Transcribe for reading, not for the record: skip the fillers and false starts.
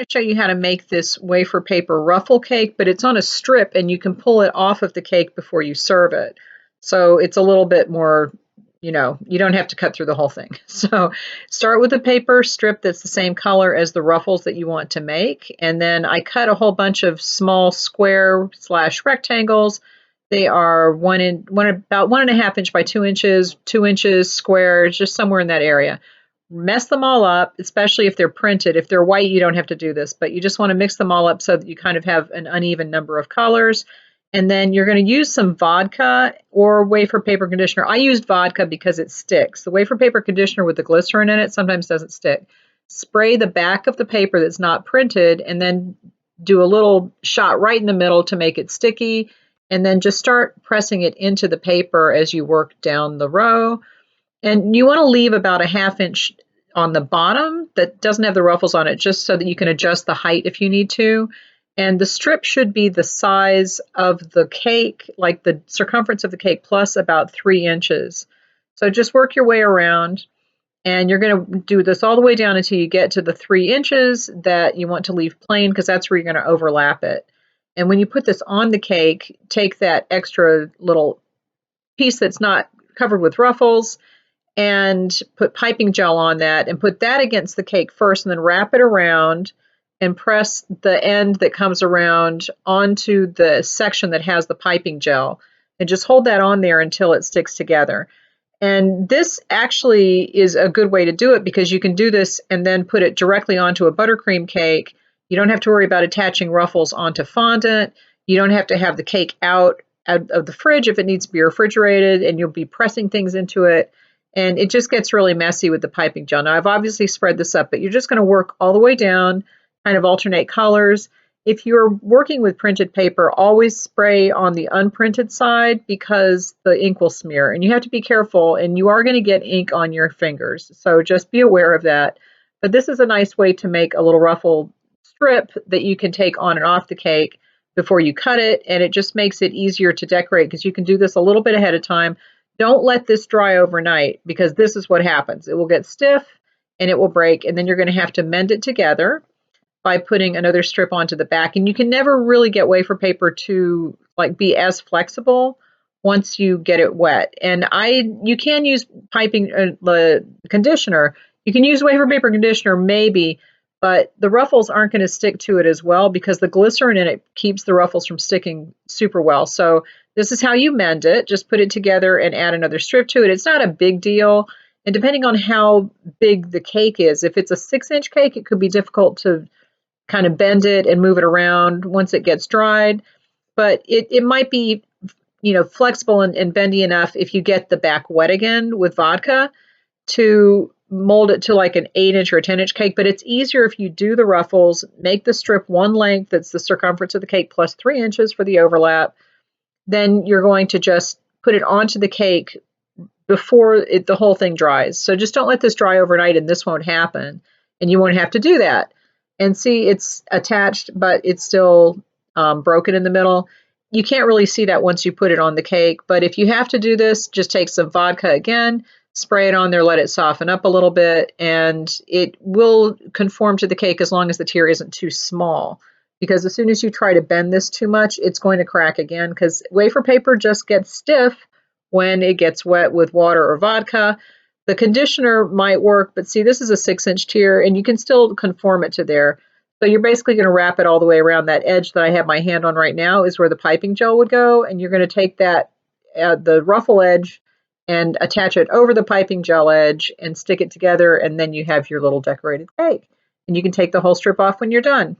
going to show you how to make this wafer paper ruffle cake, but it's on a strip and you can pull it off of the cake before you serve it. So it's a little bit more, you don't have to cut through the whole thing. So start with a paper strip that's the same color as the ruffles that you want to make. And then I cut a whole bunch of small square/rectangles. They are about 1.5 inch by 2 inches, 2 inches square, just somewhere in that area. Mess them all up, especially if they're printed. If they're white, you don't have to do this, but you just want to mix them all up so that you kind of have an uneven number of colors. And then you're going to use some vodka or wafer paper conditioner. I used vodka because it sticks. The wafer paper conditioner with the glycerin in it sometimes doesn't stick. Spray the back of the paper that's not printed and then do a little shot right in the middle to make it sticky. And then just start pressing it into the paper as you work down the row. And you want to leave about 1/2 inch on the bottom that doesn't have the ruffles on it, just so that you can adjust the height if you need to. And the strip should be the size of the cake, like the circumference of the cake, plus about 3 inches. So just work your way around, and you're going to do this all the way down until you get to the 3 inches that you want to leave plain, because that's where you're going to overlap it. And when you put this on the cake, take that extra little piece that's not covered with ruffles and put piping gel on that and put that against the cake first, and then wrap it around and press the end that comes around onto the section that has the piping gel, and just hold that on there until it sticks together. And this actually is a good way to do it, because you can do this and then put it directly onto a buttercream cake. You don't have to worry about attaching ruffles onto fondant. You don't have to have the cake out of the fridge if it needs to be refrigerated, and you'll be pressing things into it. And it just gets really messy with the piping gel. Now, I've obviously spread this up, but you're just going to work all the way down, kind of alternate colors. If you're working with printed paper, always spray on the unprinted side, because the ink will smear. And you have to be careful, and you are going to get ink on your fingers. So just be aware of that. But this is a nice way to make a little ruffle strip that you can take on and off the cake before you cut it. And it just makes it easier to decorate, because you can do this a little bit ahead of time. Don't let this dry overnight, because this is what happens. It will get stiff and it will break, and then you're going to have to mend it together by putting another strip onto the back. And you can never really get wafer paper to be as flexible once you get it wet. And you can use piping the conditioner. You can use wafer paper conditioner maybe, but the ruffles aren't going to stick to it as well, because the glycerin in it keeps the ruffles from sticking super well. So this is how you mend it. Just put it together and add another strip to it. It's not a big deal. And depending on how big the cake is, if it's a 6-inch cake, it could be difficult to kind of bend it and move it around once it gets dried. But it might be, flexible and bendy enough if you get the back wet again with vodka to mold it to like an 8-inch or a 10-inch cake. But it's easier if you do the ruffles, make the strip one length that's the circumference of the cake plus 3 inches for the overlap. Then you're going to just put it onto the cake before the whole thing dries. So just don't let this dry overnight, and this won't happen, and you won't have to do that. And see, it's attached, but it's still broken in the middle. You can't really see that once you put it on the cake, but if you have to do this, just take some vodka again, spray it on there, let it soften up a little bit, and it will conform to the cake as long as the tier isn't too small. Because as soon as you try to bend this too much, it's going to crack again, because wafer paper just gets stiff when it gets wet with water or vodka. The conditioner might work, but see, this is a 6-inch tier, and you can still conform it to there. So you're basically going to wrap it all the way around. That edge that I have my hand on right now is where the piping gel would go, and you're going to take that, the ruffle edge, and attach it over the piping gel edge and stick it together, and then you have your little decorated cake. And you can take the whole strip off when you're done.